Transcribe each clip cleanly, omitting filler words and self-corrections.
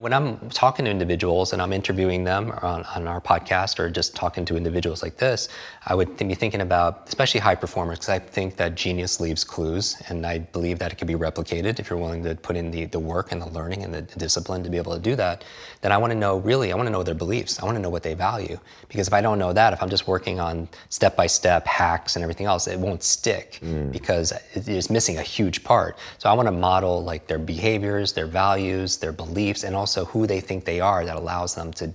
When I'm talking to individuals and I'm interviewing them on our podcast or just talking to individuals like this, I would be thinking about, especially high performers, because I think that genius leaves clues, and I believe that it can be replicated if you're willing to put in the work and the learning and the discipline to be able to do that. Then I want to know their beliefs. I want to know what they value, because if I don't know that, if I'm just working on step-by-step hacks and everything else, it won't stick because it's missing a huge part. So I want to model like their behaviors, their values, their beliefs, and also who they think they are that allows them to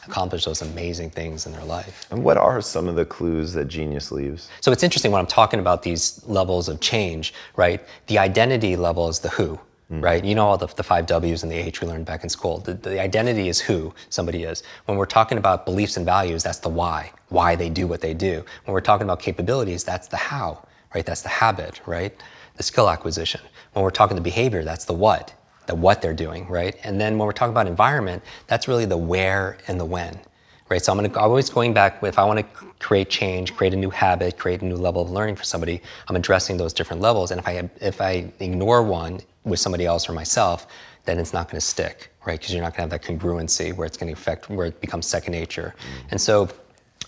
accomplish those amazing things in their life. And what are some of the clues that genius leaves? So it's interesting when I'm talking about these levels of change, right? The identity level is the who, right? You know all the 5 W's and the H we learned back in school. The identity is who somebody is. When we're talking about beliefs and values, that's the why they do what they do. When we're talking about capabilities, that's the how, right? That's the habit, right? The skill acquisition. When we're talking the behavior, that's the what they're doing, right? And then when we're talking about environment, that's really the where and the when, right? So I'm always going back, if I want to create change, create a new habit, create a new level of learning for somebody, I'm addressing those different levels. And if I ignore one with somebody else or myself, then it's not going to stick, right? Because you're not going to have that congruency where it's going to affect, where it becomes second nature. And so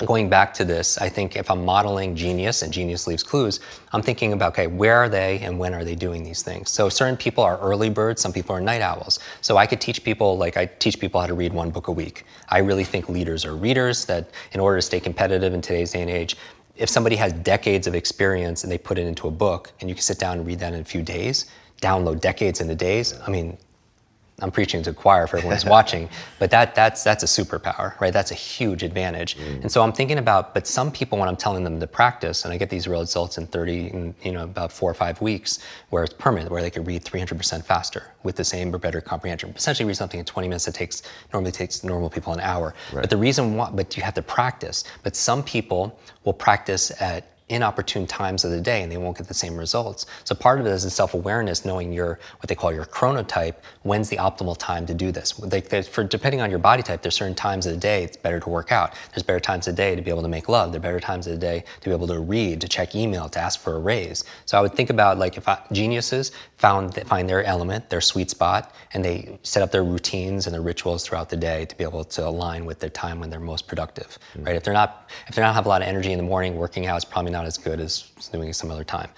going back to this, I think if I'm modeling genius and genius leaves clues, I'm thinking about, okay, where are they and when are they doing these things? So certain people are early birds, some people are night owls. So I could teach people, I teach people how to read 1 book a week. I really think leaders are readers, that in order to stay competitive in today's day and age, if somebody has decades of experience and they put it into a book and you can sit down and read that in a few days, download decades into days, I mean, I'm preaching to the choir for everyone who's watching, but that's a superpower, right? That's a huge advantage. And so I'm thinking about, but some people, when I'm telling them to practice, and I get these results in about 4 or 5 weeks, where it's permanent, where they could read 300% faster with the same or better comprehension. Essentially read something in 20 minutes that normally takes normal people an hour. Right. But the reason why, but you have to practice. But some people will practice at inopportune times of the day and they won't get the same results. So part of it is the self-awareness, knowing what they call your chronotype, when's the optimal time to do this. Depending on your body type, there's certain times of the day it's better to work out. There's better times of the day to be able to make love. There are better times of the day to be able to read, to check email, to ask for a raise. So I would think about geniuses find their element, their sweet spot, and they set up their routines and their rituals throughout the day to be able to align with their time when they're most productive, right? If they don't have a lot of energy in the morning, working out is probably not as good as doing it some other time.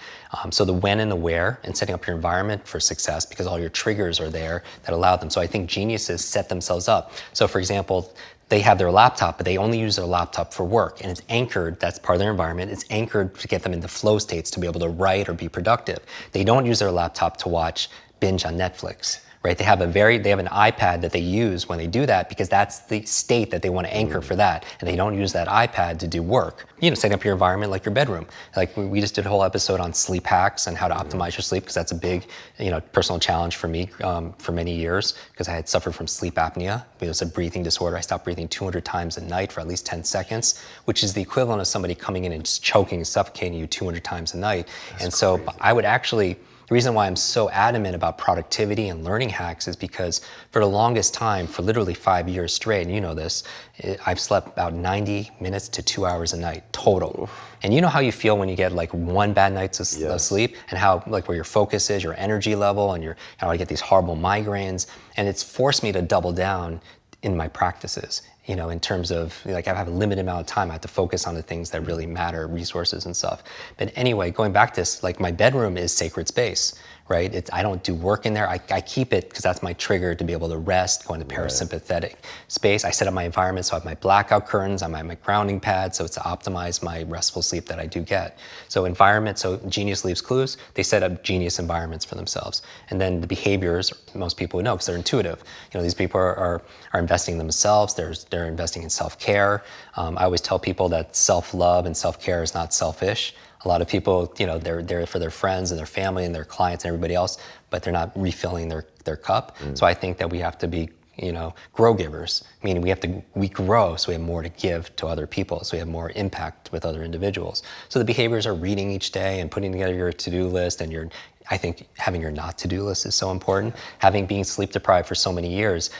So the when and the where, and setting up your environment for success, because all your triggers are there that allow them. So I think geniuses set themselves up. So for example, they have their laptop, but they only use their laptop for work, and it's anchored, that's part of their environment, it's anchored to get them into flow states to be able to write or be productive. They don't use their laptop to binge on Netflix, right? They have an iPad that they use when they do that, because that's the state that they want to anchor for that. And they don't use that iPad to do work. Setting up your environment like your bedroom. Like we just did a whole episode on sleep hacks and how to optimize your sleep, because that's a big, personal challenge for me for many years, because I had suffered from sleep apnea. It was a breathing disorder. I stopped breathing 200 times a night for at least 10 seconds, which is the equivalent of somebody coming in and just choking and suffocating you 200 times a night. That's crazy. I would actually, the reason why I'm so adamant about productivity and learning hacks is because for the longest time, for literally 5 years straight, and you know this, I've slept about 90 minutes to 2 hours a night total. And you know how you feel when you get 1 bad night of sleep, and how where your focus is, your energy level, and I get these horrible migraines, and it's forced me to double down in my practices. In terms of I have a limited amount of time, I have to focus on the things that really matter, resources and stuff. But anyway, going back to this, my bedroom is sacred space, right? I don't do work in there. I keep it because that's my trigger to be able to rest, go into parasympathetic space. I set up my environment, so I have my blackout curtains, I have my grounding pad, so it's to optimize my restful sleep that I do get. So genius leaves clues. They set up genius environments for themselves. And then the behaviors, most people would know because they're intuitive. These people are investing in themselves, they're investing in self-care. I always tell people that self-love and self-care is not selfish. A lot of people, they're there for their friends and their family and their clients and everybody else, but they're not refilling their cup. So I think that we have to be, grow givers, meaning we grow so we have more to give to other people, so we have more impact with other individuals. So the behaviors are reading each day and putting together your to-do list, and I think having your not to-do list is so important. Being sleep deprived for so many years,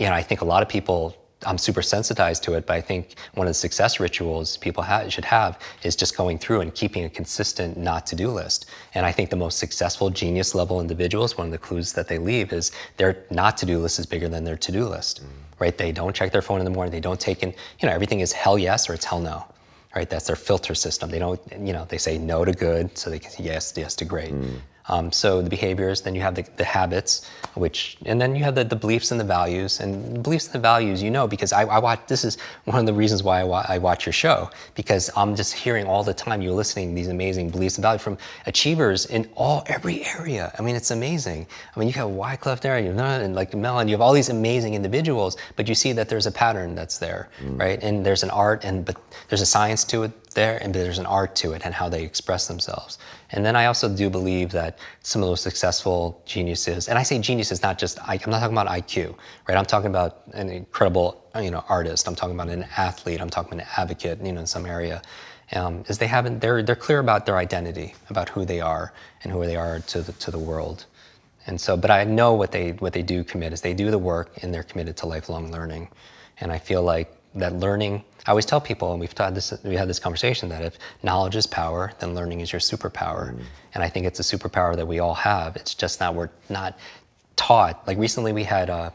I think a lot of people I'm super sensitized to it, but I think one of the success rituals people should have is just going through and keeping a consistent not to-do list. And I think the most successful genius level individuals, one of the clues that they leave is their not to-do list is bigger than their to-do list, right? They don't check their phone in the morning. They don't take in, everything is hell yes or it's hell no, right? That's their filter system. They don't, they say no to good so they can say yes to great. So the behaviors, then you have the habits, and then you have the beliefs and the values. And the beliefs and the values, because I watch, this is one of the reasons why I watch your show, because I'm just hearing all the time, you're listening to these amazing beliefs and values from achievers in every area. I mean, it's amazing. I mean, you have Wycliffe there, and like Mellon, you have all these amazing individuals, but you see that there's a pattern that's there, right? And there's an art, but there's a science to it there, and there's an art to it and how they express themselves. And then I also do believe that some of those successful geniuses, and I say geniuses, not just, I'm not talking about IQ, right? I'm talking about an incredible, artist. I'm talking about an athlete. I'm talking about an advocate, in some area. Is they're clear about their identity, about who they are and who they are to the world. And so, but I know what they do commit is they do the work and they're committed to lifelong learning. And I feel like that learning, I always tell people, and we had this conversation, that if knowledge is power, then learning is your superpower. And I think it's a superpower that we all have. It's just we're not taught. Like recently we had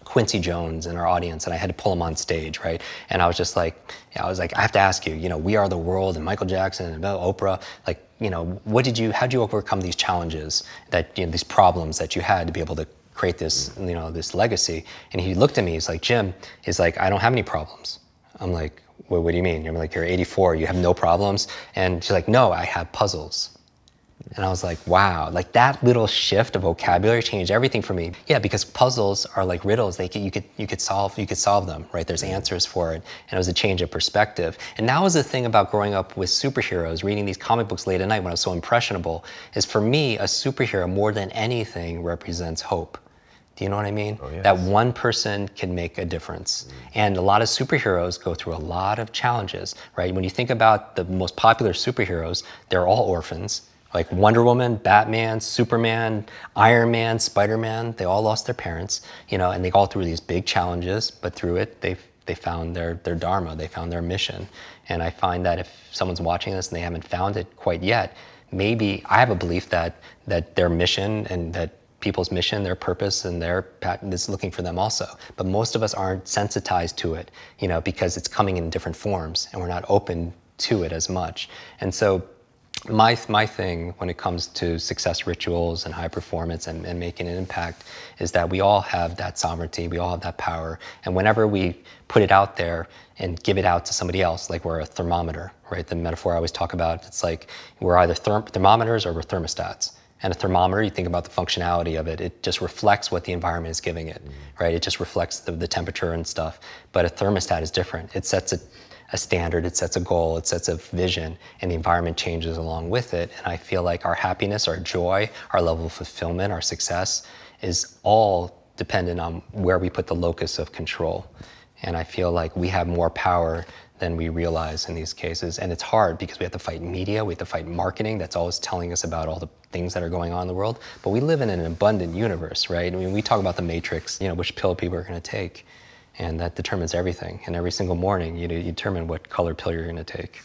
Quincy Jones in our audience, and I had to pull him on stage, right? And I was just like, I have to ask you, We Are the World and Michael Jackson and Oprah, like, how'd you overcome these challenges, these problems that you had to be able to create this, this legacy? And he looked at me, he's like, Jim, I don't have any problems. I'm like, well, what do you mean? I'm like, you're 84, you have no problems? And she's like, no, I have puzzles. And I was like, wow, like that little shift of vocabulary changed everything for me. Yeah, because puzzles are like riddles. You could solve them, right? There's answers for it. And it was a change of perspective. And that was the thing about growing up with superheroes, reading these comic books late at night when I was so impressionable, is for me, a superhero more than anything represents hope. Do you know what I mean? Oh, yes. That one person can make a difference. And a lot of superheroes go through a lot of challenges, right? When you think about the most popular superheroes, they're all orphans. Like Wonder Woman, Batman, Superman, Iron Man, Spider-Man, they all lost their parents, and they go through these big challenges, but through it, they found their dharma, they found their mission. And I find that if someone's watching this and they haven't found it quite yet, maybe I have a belief that their mission and that people's mission, their purpose, and their pattern is looking for them also. But most of us aren't sensitized to it, because it's coming in different forms and we're not open to it as much. And so my thing when it comes to success rituals and high performance and making an impact is that we all have that sovereignty, we all have that power. And whenever we put it out there and give it out to somebody else, like we're a thermometer, right? The metaphor I always talk about, it's like we're either thermometers or we're thermostats. And a thermometer, you think about the functionality of it, it just reflects what the environment is giving it, right? It just reflects the temperature and stuff. But a thermostat is different. It sets a standard, it sets a goal, it sets a vision, and the environment changes along with it. And I feel like our happiness, our joy, our level of fulfillment, our success is all dependent on where we put the locus of control. And I feel like we have more power than we realize in these cases. And it's hard because we have to fight media, we have to fight marketing that's always telling us about all the things that are going on in the world. But we live in an abundant universe, right? I mean, we talk about the matrix, which pill people are gonna take. And that determines everything. And every single morning, you determine what color pill you're gonna take.